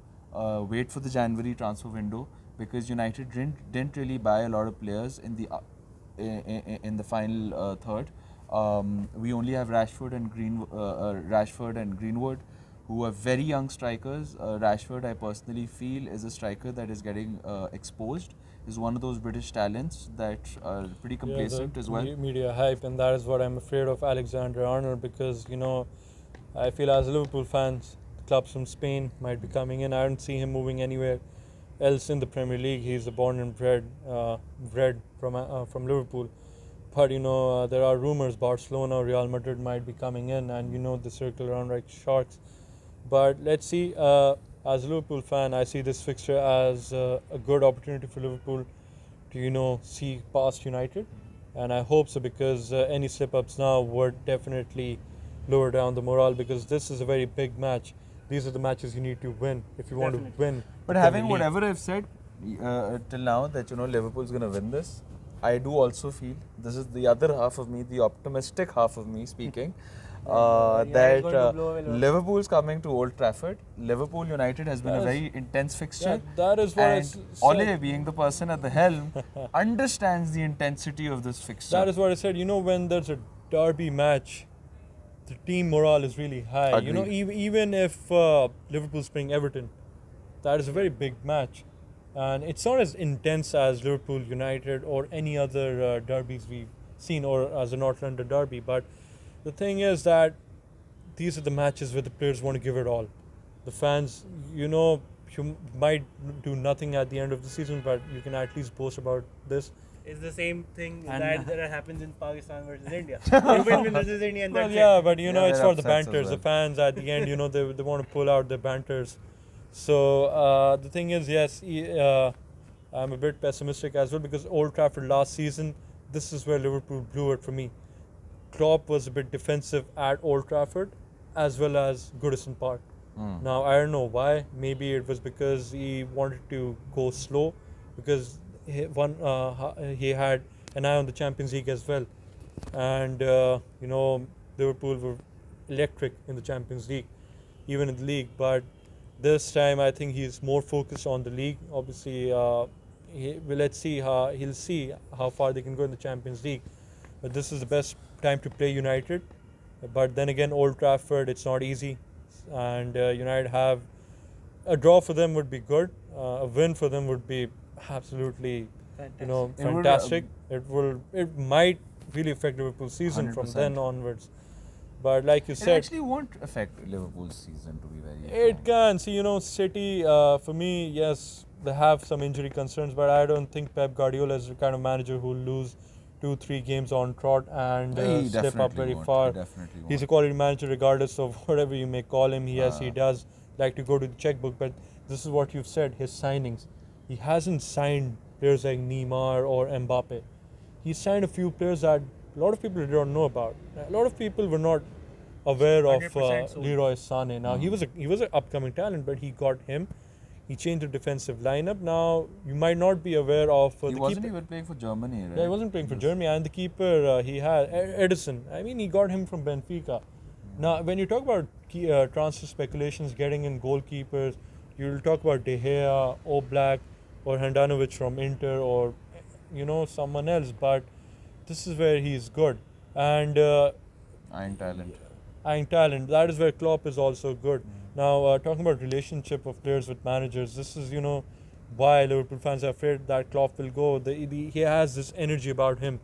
Wait for the January transfer window, because United didn't really buy a lot of players in the final third. We only have Rashford and Greenwood, who are very young strikers. Rashford, I personally feel, is a striker that is getting exposed. Is one of those British talents that are pretty complacent as well. Media hype, and that is what I'm afraid of Alexander-Arnold, because I feel as Liverpool fans, clubs from Spain might be coming in. I don't see him moving anywhere else in the Premier League. He's a born and bred from Liverpool. But there are rumors Barcelona or Real Madrid might be coming in, and the circle around like sharks. But let's see. As a Liverpool fan, I see this fixture as a good opportunity for Liverpool to see past United, and I hope so, because any slip-ups now would definitely lower down the morale, because this is a very big match. These are the matches you need to win if you want to win. But having whatever I've said till now, that Liverpool's going to win this, I do also feel, this is the other half of me, the optimistic half of me speaking, that Liverpool's coming to Old Trafford. Liverpool United has been a very intense fixture. Yeah, that is what and Ole, being the person at the helm, understands the intensity of this fixture. That is what I said. When there's a derby match, the team morale is really high. Agreed. Even if Liverpool's playing Everton, that is a very big match. And it's not as intense as Liverpool United or any other derbies we've seen, or as a North London derby. But the thing is that these are the matches where the players want to give it all. The fans, you might do nothing at the end of the season, but you can at least boast about this. It's the same thing And that happens in Pakistan versus India. England versus India. And Well, that's yeah, it. but it's they're for the upsets as banters. well. The fans at the end, they want to pull out the banters. So the thing is, yes, I'm a bit pessimistic as well, because Old Trafford last season, this is where Liverpool blew it for me. Klopp was a bit defensive at Old Trafford as well as Goodison Park. Now, I don't know why. Maybe it was because he wanted to go slow, because he had an eye on the Champions League as well. And, Liverpool were electric in the Champions League, even in the league. But this time, I think he's more focused on the league. Obviously, let's see he'll see how far they can go in the Champions League. But this is the best time to play United. But then again, Old Trafford, it's not easy. And United have a draw for them would be good. A win for them would be absolutely, fantastic. It might really affect Liverpool's season from 100%. then onwards. But like you It said, actually won't affect Liverpool's season, to be very it frank. can. See, City, for me, yes, they have some injury concerns, but I don't think Pep Guardiola is the kind of manager who'll lose 2-3 games on trot and He slip up definitely very won't. far. He definitely He's a won't. quality manager regardless of whatever you may call him. He does like to go to the checkbook, but this is what you've said, his signings. He hasn't signed players like Neymar or Mbappe. He signed a few players that a lot of people don't know about. A lot of people were not aware of 100% sold. Leroy Sané. Now, he was an upcoming talent, but he got him. He changed the defensive lineup. Now, you might not be aware of He the wasn't keeper. even playing for Germany, right? Yeah, he wasn't playing for Germany, and the keeper he had Edison. I mean, he got him from Benfica. Now, when you talk about transfer speculations, getting in goalkeepers, you'll talk about De Gea, Oblak, or Handanovic from Inter, or someone else. But this is where he's good, and Iron talent. eyeing talent. That is where Klopp is also good. Now, talking about relationship of players with managers, this is why Liverpool fans are afraid that Klopp will go. He has this energy about him.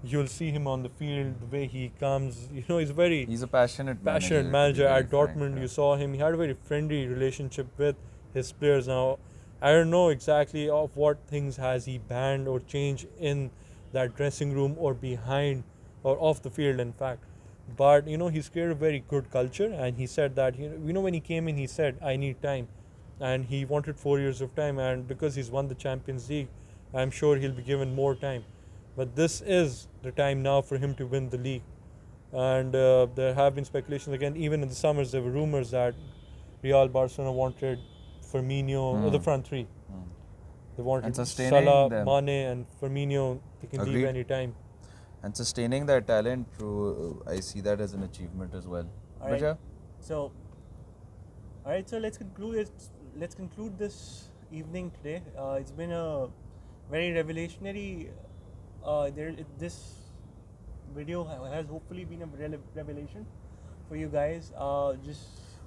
You'll see him on the field, the way he comes. He's a very He's a passionate manager. to be At very Dortmund, frank, you yeah. saw him. He had a very friendly relationship with his players. Now, I don't know exactly of what things has he banned or changed in that dressing room or behind or off the field, in fact. But he's created a very good culture, and he said that when he came in, he said, I need time, and he wanted 4 years of time, and because he's won the Champions League, I'm sure he'll be given more time. But this is the time now for him to win the league. And there have been speculations again, even in the summers there were rumors that Real Barcelona wanted Firmino, or the front three. They wanted And sustaining Salah, them. Mane and Firmino. They can leave Agreed. any time. And sustaining that talent, I see that as an achievement as well. All right. Baja? So let's conclude it. Let's conclude this evening today. It's been a very revelationary. This video has hopefully been a revelation for you guys.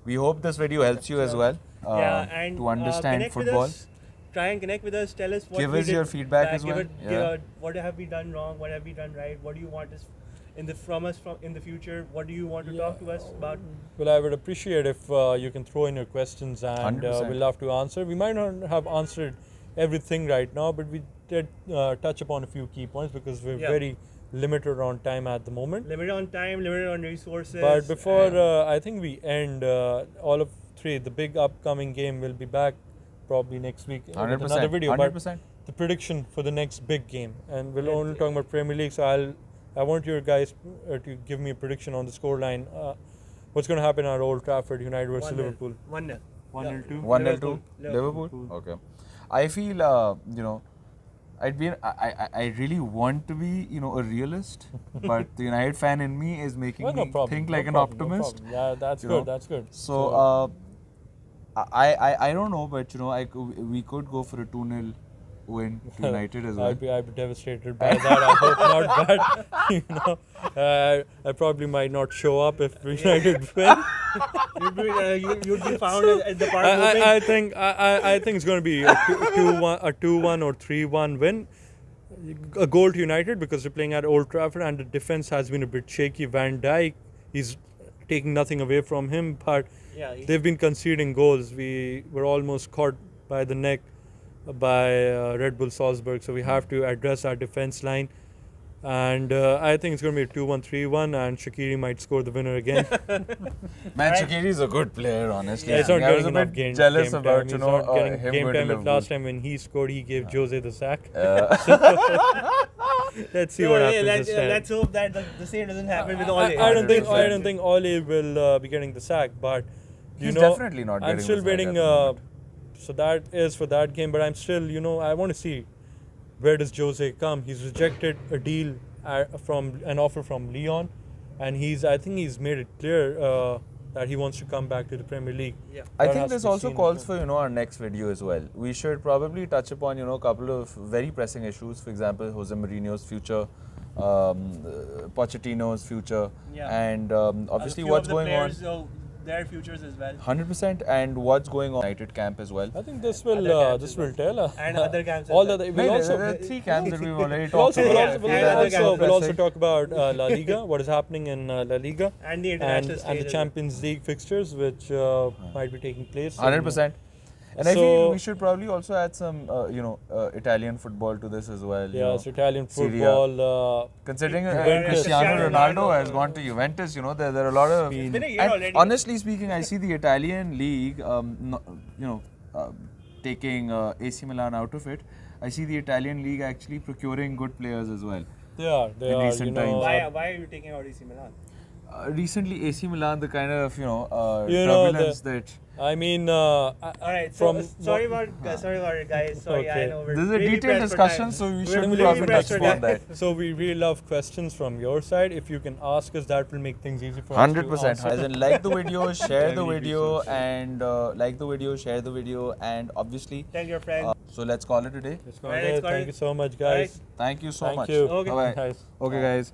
We hope this video helps you as well And to understand connect football. With us. Try and connect with us. Tell us what Give we us did your feedback as give well. it- what have we done wrong? What have we done right? What do you want us in the future? What do you want to talk to us about? Well, I would appreciate if you can throw in your questions, and 100%. we'll love to answer. We might not have answered everything right now, but we did touch upon a few key points because we're Yeah. very limited on time at the moment. Limited on time, limited on resources. But before I think we end, all of three, the big upcoming game will be back probably next week with 100%. another video. 100%. But the prediction for the next big game, and we're only talking about Premier League, so I want you guys to give me a prediction on the scoreline. What's going to happen at Old Trafford, United versus Liverpool? 1-0. 1-2. 1-0 to Liverpool. Okay. I feel I really want to be a realist, but the United fan in me is making me think like an optimist. Yeah, that's good. That's good. So I don't know, but we could go for a 2-0 win to United as well. I'd be devastated by that. I hope not, but I probably might not show up if United win. You'd be found at the park. I think it's going to be a 2-1 or 3-1 win. A goal to United because they're playing at Old Trafford and the defense has been a bit shaky. Van Dijk, he's taking nothing away from him, but they've been conceding goals. We were almost caught by the neck by Red Bull Salzburg, so we have to address our defense line. And I think it's going to be a 2-1, 3-1, and Shaqiri might score the winner again. Man, Shaqiri is a good player, honestly. Yeah, he's not I was getting a enough bit jealous game about time. He's not getting him game going to time. But Liverpool. last time when he scored, he gave Jose the sack. So, let's see what happens this time. Let's hope that the same doesn't happen with Ole. I don't think Ole will be getting the sack, but He's definitely not getting I'm still the sack waiting. at the moment. So that is for that game, but I'm still, I want to see where does Jose come. He's rejected a deal from an offer from Lyon, and I think he's made it clear that he wants to come back to the Premier League. Yeah. I think this also calls for our next video as well. We should probably touch upon a couple of very pressing issues. For example, Jose Mourinho's future, Pochettino's future, and obviously what's going on. Their futures as well. 100%, and what's going on United camp as well. I think this will tell. And other camps. All as the well. we'll also There are 3 camps that we've already talked we'll about. also talk about La Liga, what is happening in La Liga, and the international and the Champions League fixtures which might be taking place. 100%. And I feel we should probably also add some, Italian football to this as well. Yes, Italian football. Considering Juventus. Cristiano Ronaldo has gone to Juventus, there are a lot of. It's been a year And already. honestly speaking, I see the Italian league, taking AC Milan out of it. I see the Italian league actually procuring good players as well. They are. In recent times. Why are you taking out AC Milan? Recently, AC Milan, the kind of know, turbulence that. I mean, Alright, sorry about it, guys. Sorry, I know we're This is a really detailed pressed for discussion, time. so we We're should really probably pressed touch for upon time. that. so we really love questions from your side. If you can ask us, that will make things easy for us. 100%. As in, like the video, share the video, and like the video, share the video, and obviously. Tell your friends. So let's call it a day. Thank you so much, guys. Thank you so much. Thank you. Okay. Bye-bye. Guys. Okay, guys.